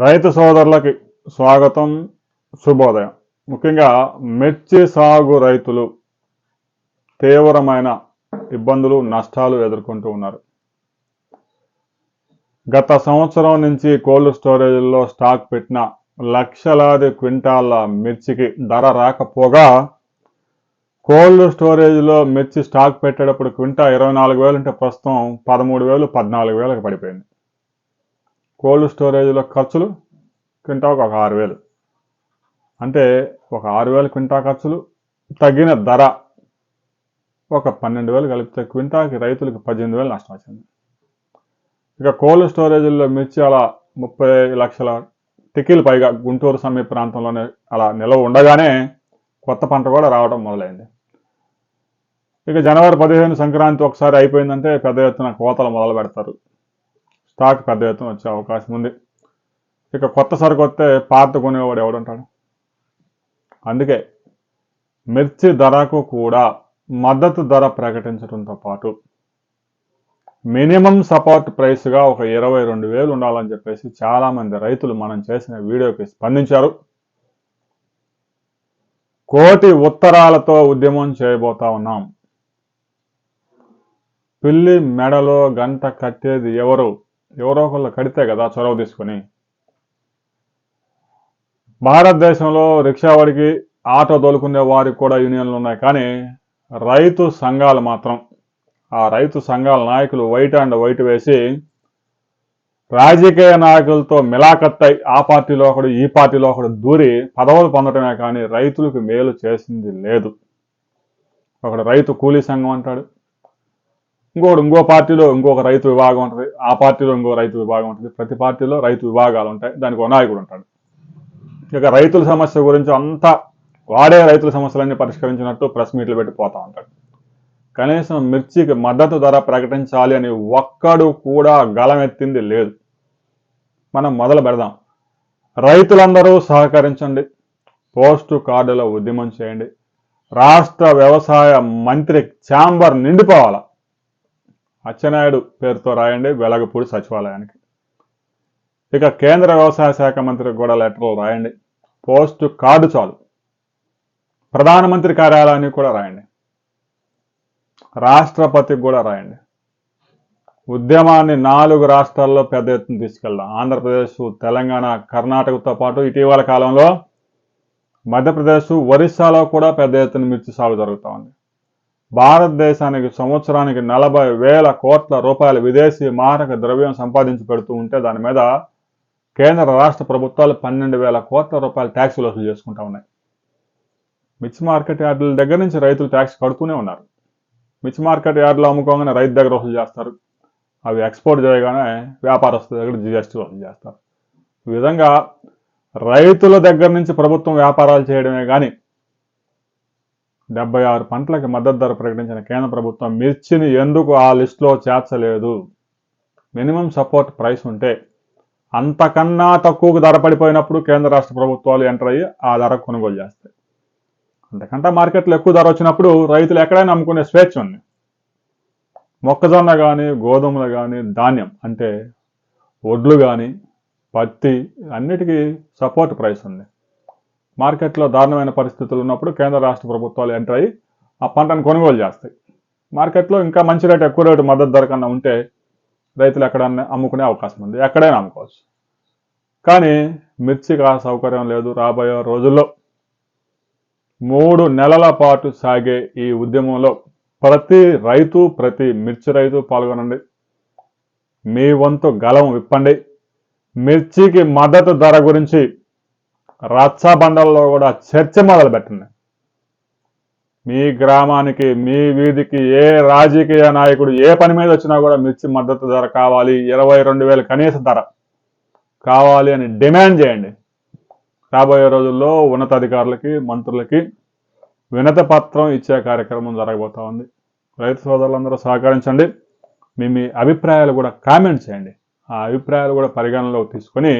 రైతు సోదరులకి స్వాగతం, శుభోదయం. ముఖ్యంగా మిర్చి సాగు రైతులు తీవ్రమైన ఇబ్బందులు, నష్టాలు ఎదుర్కొంటూ ఉన్నారు. గత సంవత్సరం నుంచి కోల్డ్ స్టోరేజ్లో స్టాక్ పెట్టిన లక్షలాది క్వింటాళ్ళ మిర్చికి ధర రాకపోగా కోల్డ్ స్టోరేజ్లో మిర్చి స్టాక్ పెట్టేటప్పుడు క్వింటా 24,000 ఉంటే ప్రస్తుతం 13,000, 14,000కి పడిపోయింది. కోల్డ్ స్టోరేజ్లో ఖర్చులు క్వింటాకు ఒక 6,000, అంటే ఒక 6,000 క్వింటా ఖర్చులు, తగ్గిన ధర ఒక 12,000 కలిపితే క్వింటాకి రైతులకు 18,000 నష్టం వచ్చింది. ఇక కోల్డ్ స్టోరేజ్లో మిర్చి అలా 30 లక్షల టికీలు పైగా గుంటూరు సమీప ప్రాంతంలోనే అలా నిల్వ ఉండగానే కొత్త పంట కూడా రావడం మొదలైంది. ఇక జనవరి 15 సంక్రాంతి ఒకసారి అయిపోయిందంటే పెద్ద ఎత్తున కోతలు మొదలు పెడతారు. స్టాక్ పెద్ద ఎత్తున వచ్చే అవకాశం ఉంది. ఇక కొత్త సరుకు వస్తే పాత కొనేవాడు ఎవడుంటాడు? అందుకే మిర్చి ధరకు కూడా మద్దతు ధర ప్రకటించడంతో పాటు మినిమం సపోర్ట్ ప్రైస్గా ఒక 22,000 ఉండాలని చెప్పేసి చాలామంది రైతులు మనం చేసిన వీడియోకి స్పందించారు. కోటి ఉత్తరాలతో ఉద్యమం చేయబోతా ఉన్నాం. పిల్లి మెడలో గంట కట్టేది ఎవరో ఒకళ్ళు కడితే కదా చొరవ తీసుకొని. భారతదేశంలో రిక్షావాడికి, ఆటో తోలుకునే వారికి కూడా యూనియన్లు ఉన్నాయి, కానీ రైతు సంఘాలు మాత్రం, ఆ రైతు సంఘాల నాయకులు వైట్ అండ్ వైట్ వేసి రాజకీయ నాయకులతో మిలాఖత్తై ఆ పార్టీలో ఒకడు, ఈ పార్టీలో ఒకడు దూరి పదవులు పొందడమే కానీ రైతులకు మేలు చేసింది లేదు. ఒకడు రైతు కూలీ సంఘం అంటాడు, ఇంకో పార్టీలో ఇంకొక రైతు విభాగం ఉంటుంది, ఆ పార్టీలో ఇంకో రైతు విభాగం ఉంటుంది. ప్రతి పార్టీలో రైతు విభాగాలు ఉంటాయి, దానికి ఒక నాయకుడు ఉంటాడు. ఇక రైతుల సమస్య గురించి అంతా వాడే రైతుల సమస్యలన్నీ పరిష్కరించినట్టు ప్రెస్ మీట్లు పెట్టి పోతా ఉంటాడు. కనీసం మిర్చికి మద్దతు ధర ప్రకటించాలి అని ఒక్కడు కూడా గలమెత్తింది లేదు. మనం మొదలు పెడదాం. రైతులందరూ సహకరించండి, పోస్టు కార్డుల ఉద్యమం చేయండి. రాష్ట్ర వ్యవసాయ మంత్రి ఛాంబర్ నిండిపోవాల. అచ్చెన్నాయుడు పేరుతో రాయండి వెలగపూడి సచివాలయానికి. ఇక కేంద్ర వ్యవసాయ శాఖ మంత్రికి కూడా లెటర్లు రాయండి. పోస్టు కార్డు చాలు. ప్రధానమంత్రి కార్యాలయానికి కూడా రాయండి. రాష్ట్రపతికి కూడా రాయండి. ఉద్యమాన్ని 4 రాష్ట్రాల్లో పెద్ద ఎత్తున తీసుకెళ్దాం. ఆంధ్రప్రదేశ్, తెలంగాణ, కర్ణాటకతో పాటు ఇటీవల కాలంలో మధ్యప్రదేశ్, ఒరిస్సాలో కూడా పెద్ద ఎత్తున మిర్చి సాగు జరుగుతూ ఉంది. భారతదేశానికి సంవత్సరానికి 40,000 కోట్ల రూపాయల విదేశీ మారక ద్రవ్యం సంపాదించి పెడుతూ ఉంటే దాని మీద కేంద్ర రాష్ట్ర ప్రభుత్వాలు 12,000 కోట్ల రూపాయల ట్యాక్సులు వసూలు చేసుకుంటా ఉన్నాయి. మిర్చి మార్కెట్ యార్డుల దగ్గర నుంచి రైతులు ట్యాక్స్ కడుతూనే ఉన్నారు. మిర్చి మార్కెట్ యార్డులో అమ్ముకోగానే రైతు దగ్గర వసూలు చేస్తారు. అవి ఎక్స్పోర్ట్ చేయగానే వ్యాపారస్తుల దగ్గర జీఎస్టీ వసూలు చేస్తారు. ఈ విధంగా రైతుల దగ్గర నుంచి ప్రభుత్వం వ్యాపారాలు చేయడమే కానీ 76 పంటలకి మద్దతు ధర ప్రకటించిన కేంద్ర ప్రభుత్వం మిర్చిని ఎందుకు ఆ లిస్టులో చేర్చలేదు? మినిమం సపోర్ట్ ప్రైస్ ఉంటే అంతకన్నా తక్కువకు ధర పడిపోయినప్పుడు కేంద్ర రాష్ట్ర ప్రభుత్వాలు ఎంటర్ అయ్యి ఆ ధర కొనుగోలు చేస్తాయి. అంతకంటే మార్కెట్లో ఎక్కువ ధర వచ్చినప్పుడు రైతులు ఎక్కడైనా అమ్ముకునే స్వేచ్ఛ ఉంది. మొక్కజొన్న కానీ, గోధుమలు కానీ, ధాన్యం అంటే వడ్లు కానీ, పత్తి అన్నిటికీ సపోర్ట్ ప్రైస్ ఉంది. మార్కెట్లో దారుణమైన పరిస్థితులు ఉన్నప్పుడు కేంద్ర రాష్ట్ర ప్రభుత్వాలు ఎంటర్ అయ్యి ఆ పంటను కొనుగోలు చేస్తాయి. మార్కెట్లో ఇంకా మంచి రేటు, ఎక్కువ రేటు మద్దతు ధర కన్నా ఉంటే రైతులు ఎక్కడన్నా అమ్ముకునే అవకాశం ఉంది, ఎక్కడైనా అమ్ముకోవచ్చు. కానీ మిర్చికి ఆ సౌకర్యం లేదు. రాబోయే రోజుల్లో 3 నెలల పాటు సాగే ఈ ఉద్యమంలో ప్రతి రైతు, ప్రతి మిర్చి రైతు పాల్గొనండి. మీ వంతు గలం విప్పండి. మిర్చికి మద్దతు ధర గురించి రచ్చబండల్లో కూడా చర్చ మొదలు పెట్టండి. మీ గ్రామానికి, మీ వీధికి ఏ రాజకీయ నాయకుడు ఏ పని మీద వచ్చినా కూడా మిర్చి మద్దతు ధర కావాలి, 22,000 కనీస ధర కావాలి అని డిమాండ్ చేయండి. రాబోయే రోజుల్లో ఉన్నతాధికారులకి, మంత్రులకి వినతి పత్రం ఇచ్చే కార్యక్రమం జరగబోతా ఉంది. రైతు సోదరులందరూ సహకరించండి. మీ అభిప్రాయాలు కూడా కామెంట్ చేయండి. ఆ అభిప్రాయాలు కూడా పరిగణనలోకి తీసుకొని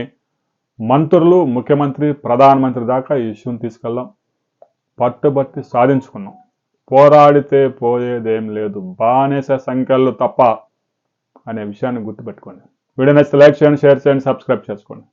మంత్రులు, ముఖ్యమంత్రి, ప్రధానమంత్రి దాకా ఈ ఇష్యూని తీసుకెళ్దాం. పట్టుబట్టి సాధించుకున్నాం. పోరాడితే పోయేదేం లేదు, బానిస సంఖ్యలు తప్ప అనే విషయాన్ని గుర్తుపెట్టుకోండి. వీడియో నచ్చితే లైక్ చేయండి, షేర్ చేయండి, సబ్స్క్రైబ్ చేసుకోండి.